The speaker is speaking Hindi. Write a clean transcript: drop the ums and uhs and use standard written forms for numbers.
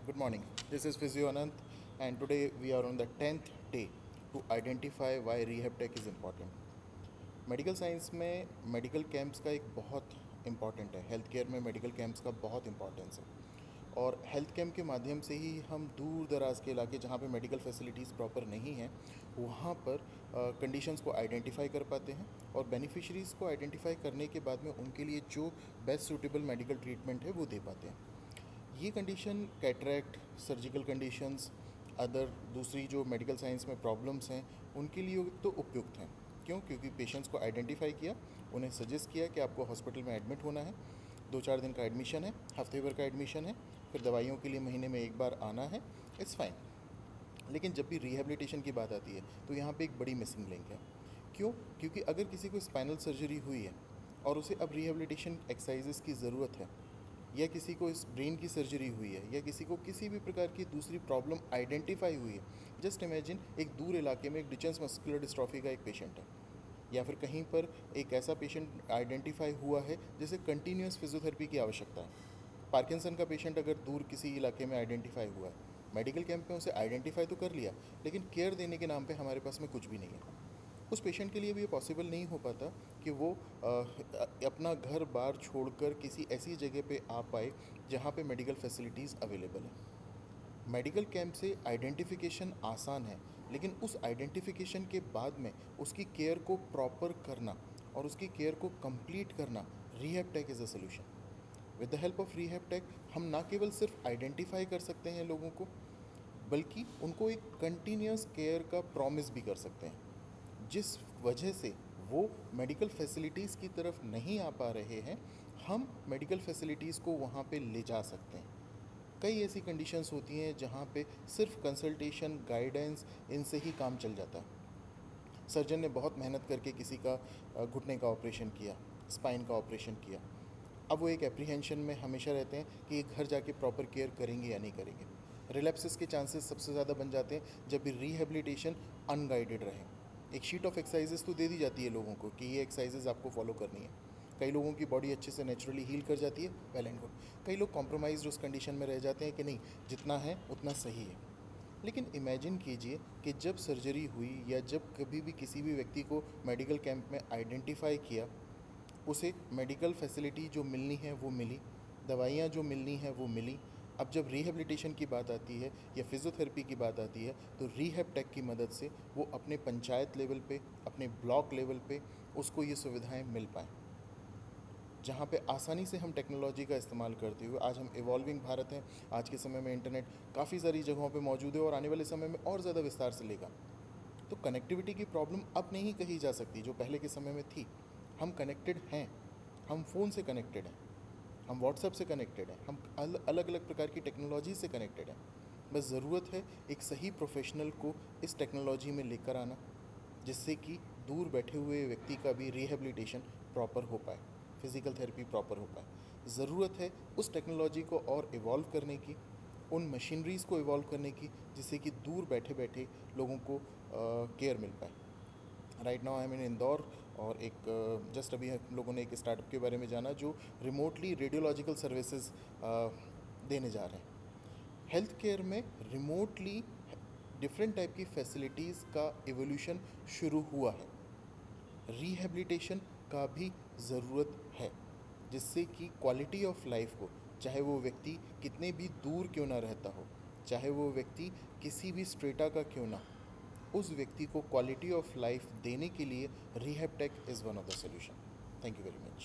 Good morning. This is Physio Anant, and today we are on the 10th day to identify why rehab tech is important. Medical science में मेडिकल कैंप्स का एक बहुत इम्पॉर्टेंट है, हेल्थ केयर में मेडिकल कैंप्स का बहुत इम्पॉर्टेंस है। और हेल्थ कैंप के माध्यम से ही हम दूर दराज के इलाके जहाँ पे मेडिकल फैसिलिटीज़ प्रॉपर नहीं हैं वहाँ पर कंडीशंस को आइडेंटिफाई कर पाते हैं और बेनिफिशरीज़ को आइडेंटिफाई करने के बाद में उनके लिए जो बेस्ट सूटेबल मेडिकल ट्रीटमेंट है वो दे पाते हैं। ये condition cataract, surgical conditions, other दूसरी जो मेडिकल साइंस में प्रॉब्लम्स हैं उनके लिए तो उपयुक्त हैं। क्यों? क्योंकि पेशेंट्स को आइडेंटिफाई किया, उन्हें सजेस्ट किया कि आपको हॉस्पिटल में एडमिट होना है, 2-4 दिन का एडमिशन है, हफ्ते भर का एडमिशन है, फिर दवाइयों के लिए महीने में एक बार आना है, इट्स फाइन। लेकिन जब भी रिहेबिलिटेशन की बात आती है तो यहाँ पे एक बड़ी मिसिंग लिंक है। क्यों? क्योंकि अगर किसी को स्पाइनल सर्जरी हुई है और उसे अब रिहेबिलिटेशन एक्सरसाइजेस की ज़रूरत है, या किसी को इस ब्रेन की सर्जरी हुई है, या किसी को किसी भी प्रकार की दूसरी प्रॉब्लम आइडेंटिफाई हुई है, जस्ट इमेजिन एक दूर इलाके में एक डिचेंस मस्कुलर डिस्ट्रॉफी का एक पेशेंट है, या फिर कहीं पर एक ऐसा पेशेंट आइडेंटिफाई हुआ है जिसे कंटिन्यूस फिजियोथेरेपी की आवश्यकता है। पार्किंसन का पेशेंट अगर दूर किसी इलाके में आइडेंटिफाई हुआ है, मेडिकल कैंप में उसे आइडेंटिफाई तो कर लिया, लेकिन केयर देने के नाम पे हमारे पास में कुछ भी नहीं है। उस पेशेंट के लिए भी ये पॉसिबल नहीं हो पाता कि वो अपना घर बार छोड़कर किसी ऐसी जगह पे आ पाए जहाँ पे मेडिकल फैसिलिटीज़ अवेलेबल है। मेडिकल कैंप से आइडेंटिफिकेशन आसान है, लेकिन उस आइडेंटिफिकेशन के बाद में उसकी केयर को प्रॉपर करना और उसकी केयर को कंप्लीट करना, rehab tech is a solution. With the help of rehab tech हम ना केवल सिर्फ आइडेंटिफाई कर सकते हैं लोगों को, बल्कि उनको एक कंटिन्यूस केयर का प्रॉमिस भी कर सकते हैं, जिस वजह से वो मेडिकल फैसिलिटीज़ की तरफ नहीं आ पा रहे हैं, हम मेडिकल फैसिलिटीज़ को वहाँ पे ले जा सकते हैं। कई ऐसी कंडीशंस होती हैं जहाँ पे सिर्फ कंसल्टेशन, गाइडेंस, इनसे ही काम चल जाता है। सर्जन ने बहुत मेहनत करके किसी का घुटने का ऑपरेशन किया, स्पाइन का ऑपरेशन किया, अब वो एक एप्रीहेंशन में हमेशा रहते हैं कि ये घर जाके प्रॉपर केयर करेंगे या नहीं करेंगे। रिलैप्सेस के चांसेस सबसे ज़्यादा बन जाते हैं जब भी रिहेबिलिटेशन अनगाइडेड रहे। एक शीट ऑफ एक्सरसाइजेस तो दे दी जाती है लोगों को कि ये एक्सरसाइजेस आपको फॉलो करनी है। कई लोगों की बॉडी अच्छे से नेचुरली हील कर जाती है, वेल एंड गुड। कई लोग कॉम्प्रोमाइज़ उस कंडीशन में रह जाते हैं कि नहीं, जितना है उतना सही है। लेकिन इमेजिन कीजिए कि जब सर्जरी हुई या जब कभी भी किसी भी व्यक्ति को मेडिकल कैंप में आइडेंटिफाई किया, उसे मेडिकल फैसिलिटी जो मिलनी है वो मिली, दवाइयाँ जो मिलनी है वो मिली। अब जब रिहेबिलिटेशन की बात आती है या फिज़ियोथेरेपी की बात आती है तो रिहैब टेक की मदद से वो अपने पंचायत लेवल पे, अपने ब्लॉक लेवल पे उसको ये सुविधाएं मिल पाएँ। जहाँ पे आसानी से हम टेक्नोलॉजी का इस्तेमाल करते हुए, आज हम इवॉल्विंग भारत हैं, आज के समय में इंटरनेट काफ़ी सारी जगहों पे मौजूद है और आने वाले समय में और ज़्यादा विस्तार से लेगा। तो कनेक्टिविटी की प्रॉब्लम अब नहीं कही जा सकती जो पहले के समय में थी। हम कनेक्टेड हैं, हम फ़ोन से कनेक्टेड हैं, हम व्हाट्सएप से कनेक्टेड हैं, हम अलग अलग प्रकार की टेक्नोलॉजी से कनेक्टेड हैं। बस ज़रूरत है एक सही प्रोफेशनल को इस टेक्नोलॉजी में लेकर आना, जिससे कि दूर बैठे हुए व्यक्ति का भी रिहेबिलिटेशन प्रॉपर हो पाए, फिज़िकल थेरेपी प्रॉपर हो पाए। ज़रूरत है उस टेक्नोलॉजी को और इवॉल्व करने की, उन मशीनरीज़ को इवॉल्व करने की, जिससे कि दूर बैठे बैठे लोगों को केयर मिल पाए। राइट नाउ आई एम इन इंदौर, और एक जस्ट अभी हम लोगों ने एक स्टार्टअप के बारे में जाना जो रिमोटली रेडियोलॉजिकल सर्विसेज देने जा रहे हैं। हेल्थ केयर में रिमोटली डिफरेंट टाइप की फैसिलिटीज़ का एवोल्यूशन शुरू हुआ है। रिहेबिलिटेशन का भी ज़रूरत है, जिससे कि क्वालिटी ऑफ लाइफ को, चाहे वो व्यक्ति कितने भी दूर क्यों ना रहता हो, चाहे वो व्यक्ति किसी भी स्ट्रेटा का क्यों ना हो, उस व्यक्ति को क्वालिटी ऑफ लाइफ देने के लिए rehab tech is one of the solution. Thank you very much.